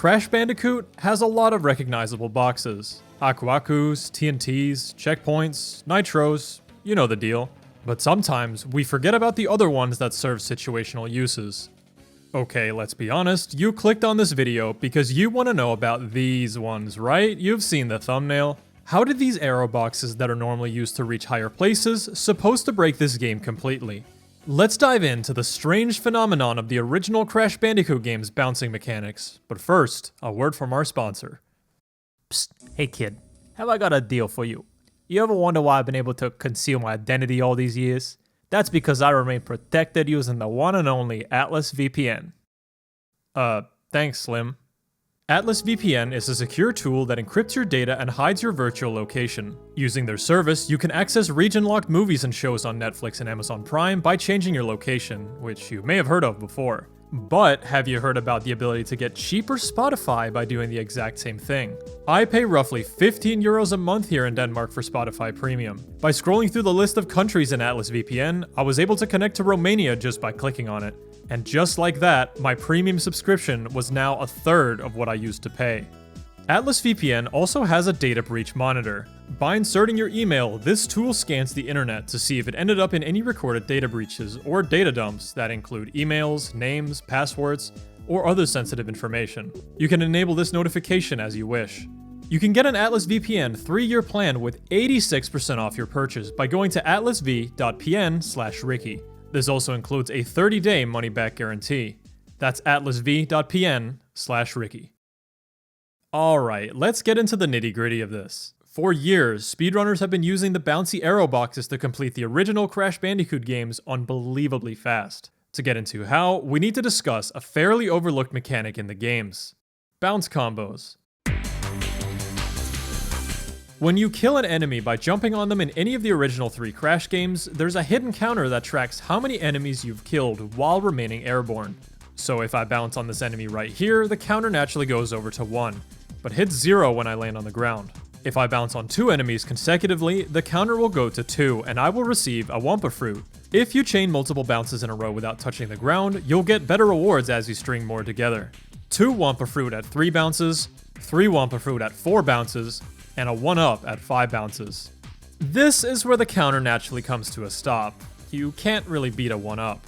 Crash Bandicoot has a lot of recognizable boxes. Aku-Akus, TNTs, checkpoints, nitros, you know the deal. But sometimes we forget about the other ones that serve situational uses. Okay, let's be honest, you clicked on this video because you want to know about these ones, right? You've seen the thumbnail. How did these arrow boxes that are normally used to reach higher places supposed to break this game completely? Let's dive into the strange phenomenon of the original Crash Bandicoot game's bouncing mechanics. But first, a word from our sponsor. Psst, hey kid, have I got a deal for you? You ever wonder why I've been able to conceal my identity all these years? That's because I remain protected using the one and only Atlas VPN. Thanks, Slim. Atlas VPN is a secure tool that encrypts your data and hides your virtual location. Using their service, you can access region-locked movies and shows on Netflix and Amazon Prime by changing your location, which you may have heard of before. But have you heard about the ability to get cheaper Spotify by doing the exact same thing? I pay roughly 15 euros a month here in Denmark for Spotify Premium. By scrolling through the list of countries in Atlas VPN, I was able to connect to Romania just by clicking on it. And just like that, my premium subscription was now a third of what I used to pay. Atlas VPN also has a data breach monitor. By inserting your email, this tool scans the internet to see if it ended up in any recorded data breaches or data dumps that include emails, names, passwords, or other sensitive information. You can enable this notification as you wish. You can get an Atlas VPN 3-year plan with 86% off your purchase by going to atlasv.pn/Ricky. This also includes a 30-day money-back guarantee. That's atlasv.pn/Ricky. Alright, let's get into the nitty-gritty of this. For years, speedrunners have been using the bouncy arrow boxes to complete the original Crash Bandicoot games unbelievably fast. To get into how, we need to discuss a fairly overlooked mechanic in the games: bounce combos. When you kill an enemy by jumping on them in any of the original 3 Crash games, there's a hidden counter that tracks how many enemies you've killed while remaining airborne. So if I bounce on this enemy right here, the counter naturally goes over to 1, but hits 0 when I land on the ground. If I bounce on 2 enemies consecutively, the counter will go to 2 and I will receive a Wumpa Fruit. If you chain multiple bounces in a row without touching the ground, you'll get better rewards as you string more together. 2 Wumpa Fruit at 3 bounces, 3 Wumpa Fruit at 4 bounces, and a 1-up at 5 bounces. This is where the counter naturally comes to a stop. You can't really beat a 1-up.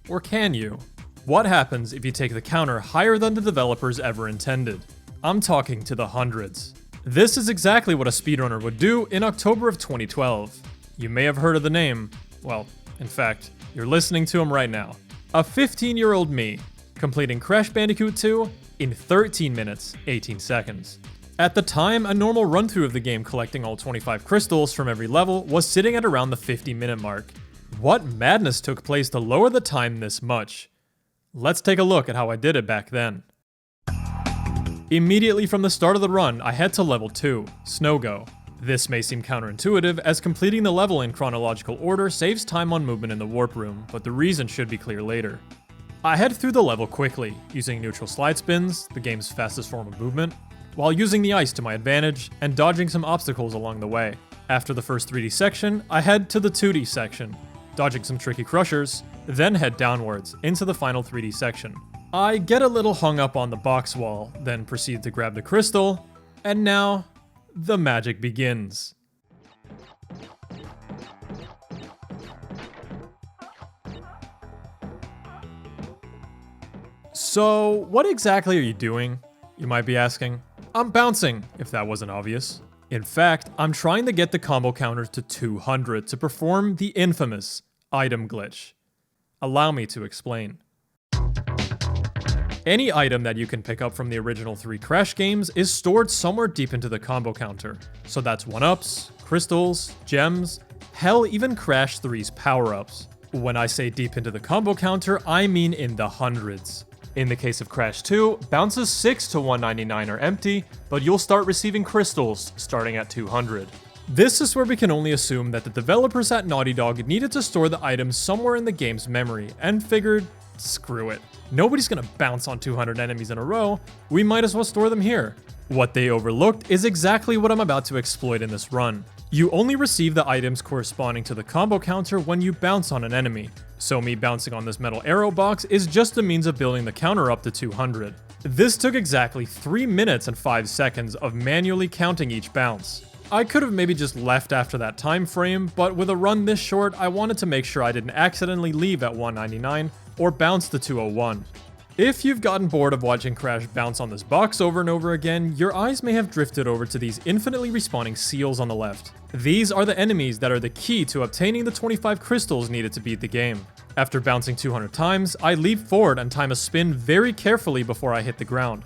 Or can you? What happens if you take the counter higher than the developers ever intended? I'm talking to the hundreds. This is exactly what a speedrunner would do in October of 2012. You may have heard of the name. Well, in fact, you're listening to him right now. A 15-year-old me, completing Crash Bandicoot 2 in 13 minutes, 18 seconds. At the time, a normal run-through of the game collecting all 25 crystals from every level was sitting at around the 50-minute mark. What madness took place to lower the time this much? Let's take a look at how I did it back then. Immediately from the start of the run, I head to level 2, Snow Go. This may seem counterintuitive, as completing the level in chronological order saves time on movement in the warp room, but the reason should be clear later. I head through the level quickly, using neutral slide spins, the game's fastest form of movement, while using the ice to my advantage, and dodging some obstacles along the way. After the first 3D section, I head to the 2D section, dodging some tricky crushers, then head downwards, into the final 3D section. I get a little hung up on the box wall, then proceed to grab the crystal, and now, the magic begins. So, what exactly are you doing? You might be asking. I'm bouncing, if that wasn't obvious. In fact, I'm trying to get the combo counter to 200 to perform the infamous item glitch. Allow me to explain. Any item that you can pick up from the original 3 Crash games is stored somewhere deep into the combo counter. So that's 1-ups, crystals, gems, hell, even Crash 3's power-ups. When I say deep into the combo counter, I mean in the hundreds. In the case of Crash 2, bounces 6 to 199 are empty, but you'll start receiving crystals starting at 200. This is where we can only assume that the developers at Naughty Dog needed to store the items somewhere in the game's memory, and figured, screw it. Nobody's gonna bounce on 200 enemies in a row, we might as well store them here. What they overlooked is exactly what I'm about to exploit in this run. You only receive the items corresponding to the combo counter when you bounce on an enemy. So me bouncing on this metal arrow box is just a means of building the counter up to 200. This took exactly 3 minutes and 5 seconds of manually counting each bounce. I could have maybe just left after that time frame, but with a run this short, I wanted to make sure I didn't accidentally leave at 199 or bounce to 201. If you've gotten bored of watching Crash bounce on this box over and over again, your eyes may have drifted over to these infinitely respawning seals on the left. These are the enemies that are the key to obtaining the 25 crystals needed to beat the game. After bouncing 200 times, I leap forward and time a spin very carefully before I hit the ground.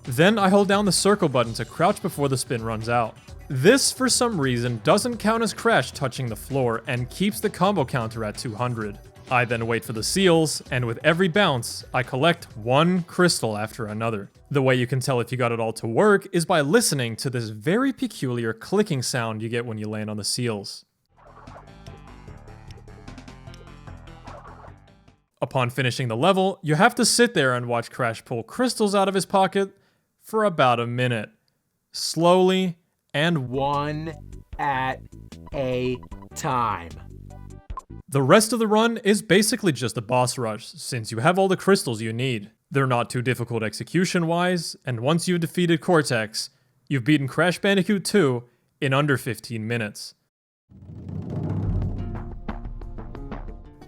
Then I hold down the circle button to crouch before the spin runs out. This, for some reason, doesn't count as Crash touching the floor and keeps the combo counter at 200. I then wait for the seals, and with every bounce, I collect one crystal after another. The way you can tell if you got it all to work is by listening to this very peculiar clicking sound you get when you land on the seals. Upon finishing the level, you have to sit there and watch Crash pull crystals out of his pocket for about a minute. Slowly and one at a time. The rest of the run is basically just a boss rush, since you have all the crystals you need. They're not too difficult execution-wise, and once you've defeated Cortex, you've beaten Crash Bandicoot 2 in under 15 minutes.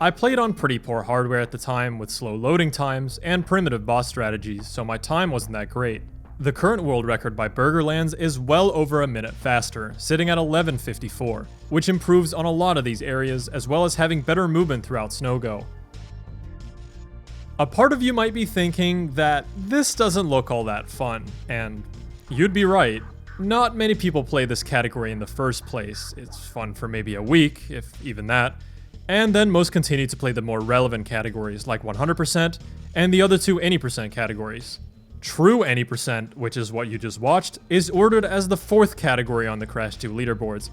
I played on pretty poor hardware at the time with slow loading times and primitive boss strategies, so my time wasn't that great. The current world record by Burgerlands is well over a minute faster, sitting at 11:54, which improves on a lot of these areas, as well as having better movement throughout Snow-Go. A part of you might be thinking that this doesn't look all that fun, and you'd be right. Not many people play this category in the first place. It's fun for maybe a week, if even that, and then most continue to play the more relevant categories like 100% and the other two any% categories. True any%, which is what you just watched, is ordered as the 4th category on the Crash 2 leaderboards,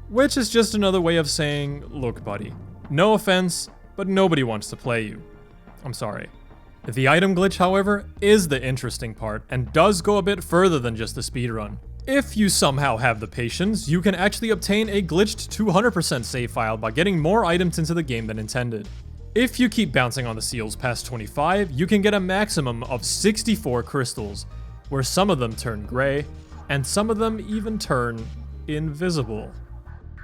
which is just another way of saying, look buddy, no offense, but nobody wants to play you. I'm sorry. The item glitch, however, is the interesting part, and does go a bit further than just a speedrun. If you somehow have the patience, you can actually obtain a glitched 200% save file by getting more items into the game than intended. If you keep bouncing on the seals past 25, you can get a maximum of 64 crystals, where some of them turn gray, and some of them even turn invisible.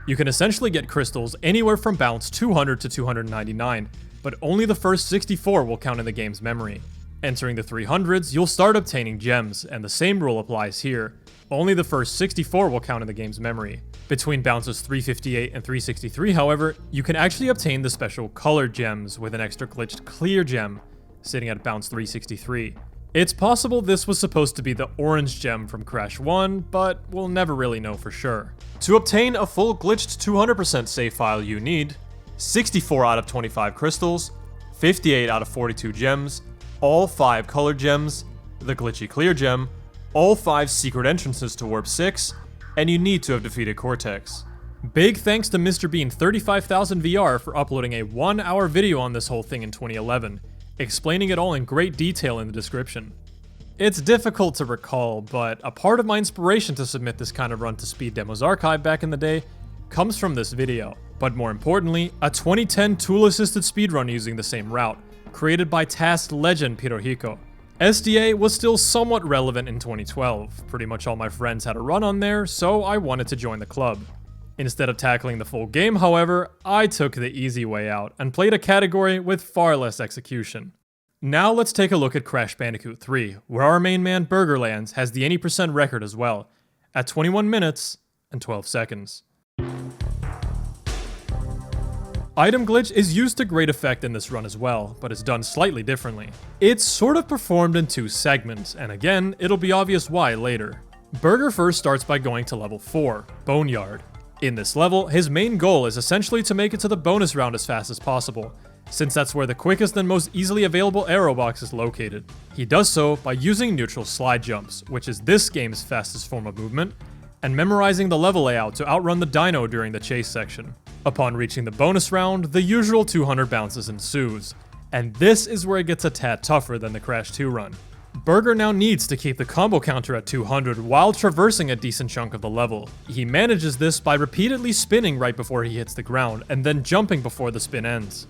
You can essentially get crystals anywhere from bounce 200 to 299, but only the first 64 will count in the game's memory. Entering the 300s, you'll start obtaining gems, and the same rule applies here. Only the first 64 will count in the game's memory. Between bounces 358 and 363, however, you can actually obtain the special colored gems with an extra glitched clear gem, sitting at bounce 363. It's possible this was supposed to be the orange gem from Crash 1, but we'll never really know for sure. To obtain a full glitched 200% save file, you need 64 out of 25 crystals, 58 out of 42 gems, all 5 colored gems, the glitchy clear gem, all 5 secret entrances to Warp 6, and you need to have defeated Cortex. Big thanks to Mr. Bean 35000 VR for uploading a 1-hour video on this whole thing in 2011, explaining it all in great detail in the description. It's difficult to recall, but a part of my inspiration to submit this kind of run to Speed Demo's archive back in the day comes from this video. But more importantly, a 2010 tool-assisted speedrun using the same route, created by tasked legend Pirohiko. SDA was still somewhat relevant in 2012. Pretty much all my friends had a run on there, so I wanted to join the club. Instead of tackling the full game, however, I took the easy way out and played a category with far less execution. Now let's take a look at Crash Bandicoot 3, where our main man Burgerlands has the 80% record as well, at 21 minutes and 12 seconds. Item glitch is used to great effect in this run as well, but it's done slightly differently. It's sort of performed in 2 segments, and again, it'll be obvious why later. Burger first starts by going to level 4, Boneyard. In this level, his main goal is essentially to make it to the bonus round as fast as possible, since that's where the quickest and most easily available arrow box is located. He does so by using neutral slide jumps, which is this game's fastest form of movement, and memorizing the level layout to outrun the dino during the chase section. Upon reaching the bonus round, the usual 200 bounces ensues, and this is where it gets a tad tougher than the Crash 2 run. Burger now needs to keep the combo counter at 200 while traversing a decent chunk of the level. He manages this by repeatedly spinning right before he hits the ground, and then jumping before the spin ends.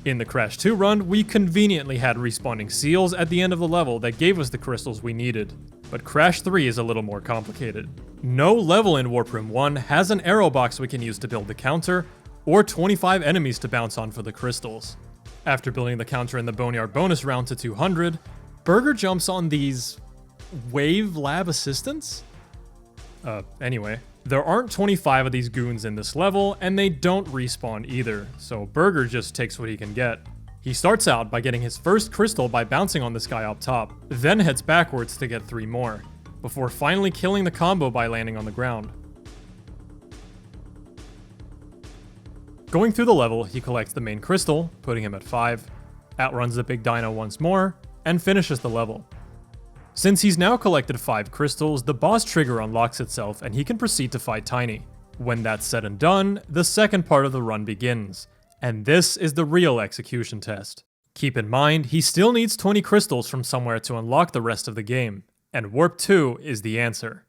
In the Crash 2 run, we conveniently had respawning seals at the end of the level that gave us the crystals we needed. But Crash 3 is a little more complicated. No level in Warp Room 1 has an arrow box we can use to build the counter, or 25 enemies to bounce on for the crystals. After building the counter in the Boneyard bonus round to 200, Burger jumps on these Wave Lab assistants? Anyway. There aren't 25 of these goons in this level, and they don't respawn either, so Burger just takes what he can get. He starts out by getting his first crystal by bouncing on this guy up top, then heads backwards to get 3 more, before finally killing the combo by landing on the ground. Going through the level, he collects the main crystal, putting him at 5, outruns the big dino once more, and finishes the level. Since he's now collected 5 crystals, the boss trigger unlocks itself and he can proceed to fight Tiny. When that's said and done, the second part of the run begins, and this is the real execution test. Keep in mind, he still needs 20 crystals from somewhere to unlock the rest of the game, and Warp 2 is the answer.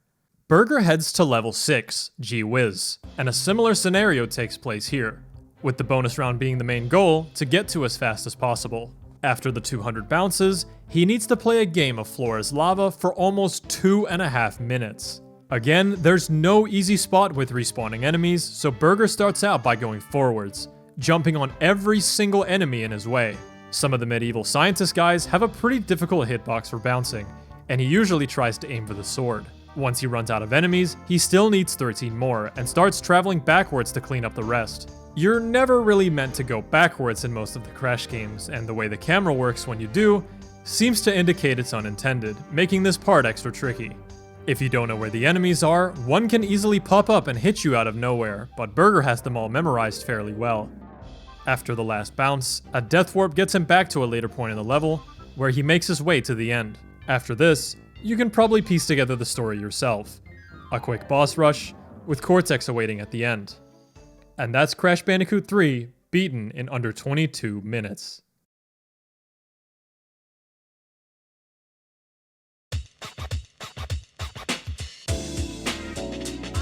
Burger heads to level 6, Gee Whiz, and a similar scenario takes place here, with the bonus round being the main goal to get to as fast as possible. After the 200 bounces, he needs to play a game of Floor is Lava for almost 2.5 minutes. Again, there's no easy spot with respawning enemies, so Burger starts out by going forwards, jumping on every single enemy in his way. Some of the medieval scientist guys have a pretty difficult hitbox for bouncing, and he usually tries to aim for the sword. Once he runs out of enemies, he still needs 13 more, and starts traveling backwards to clean up the rest. You're never really meant to go backwards in most of the Crash games, and the way the camera works when you do seems to indicate it's unintended, making this part extra tricky. If you don't know where the enemies are, one can easily pop up and hit you out of nowhere, but Burger has them all memorized fairly well. After the last bounce, a death warp gets him back to a later point in the level, where he makes his way to the end. After this, you can probably piece together the story yourself. A quick boss rush, with Cortex awaiting at the end. And that's Crash Bandicoot 3, beaten in under 22 minutes.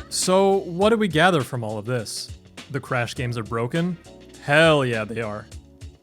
So, what do we gather from all of this? The Crash games are broken? Hell yeah, they are.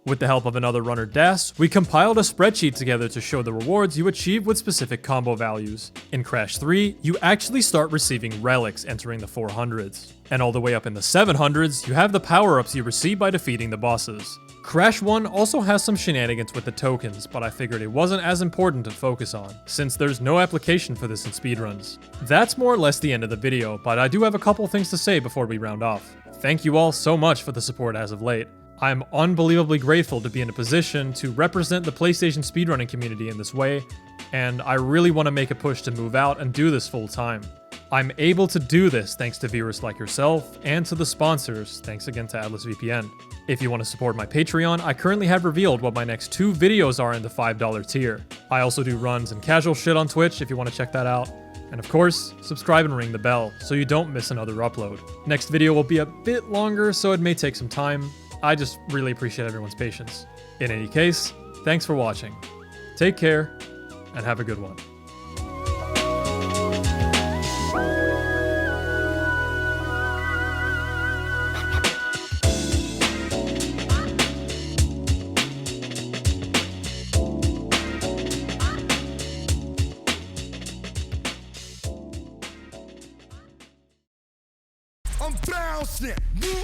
With the help of another runner, Das, we compiled a spreadsheet together to show the rewards you achieve with specific combo values. In Crash 3, you actually start receiving relics entering the 400s. And all the way up in the 700s, you have the power-ups you receive by defeating the bosses. Crash 1 also has some shenanigans with the tokens, but I figured it wasn't as important to focus on, since there's no application for this in speedruns. That's more or less the end of the video, but I do have a couple things to say before we round off. Thank you all so much for the support as of late. I'm unbelievably grateful to be in a position to represent the PlayStation speedrunning community in this way, and I really want to make a push to move out and do this full time. I'm able to do this thanks to viewers like yourself, and to the sponsors, thanks again to Atlas VPN. If you want to support my Patreon, I currently have revealed what my next 2 videos are in the $5 tier. I also do runs and casual shit on Twitch if you want to check that out. And of course, subscribe and ring the bell so you don't miss another upload. Next video will be a bit longer, so it may take some time. I just really appreciate everyone's patience. In any case, thanks for watching. Take care, and have a good one. I'm bouncing.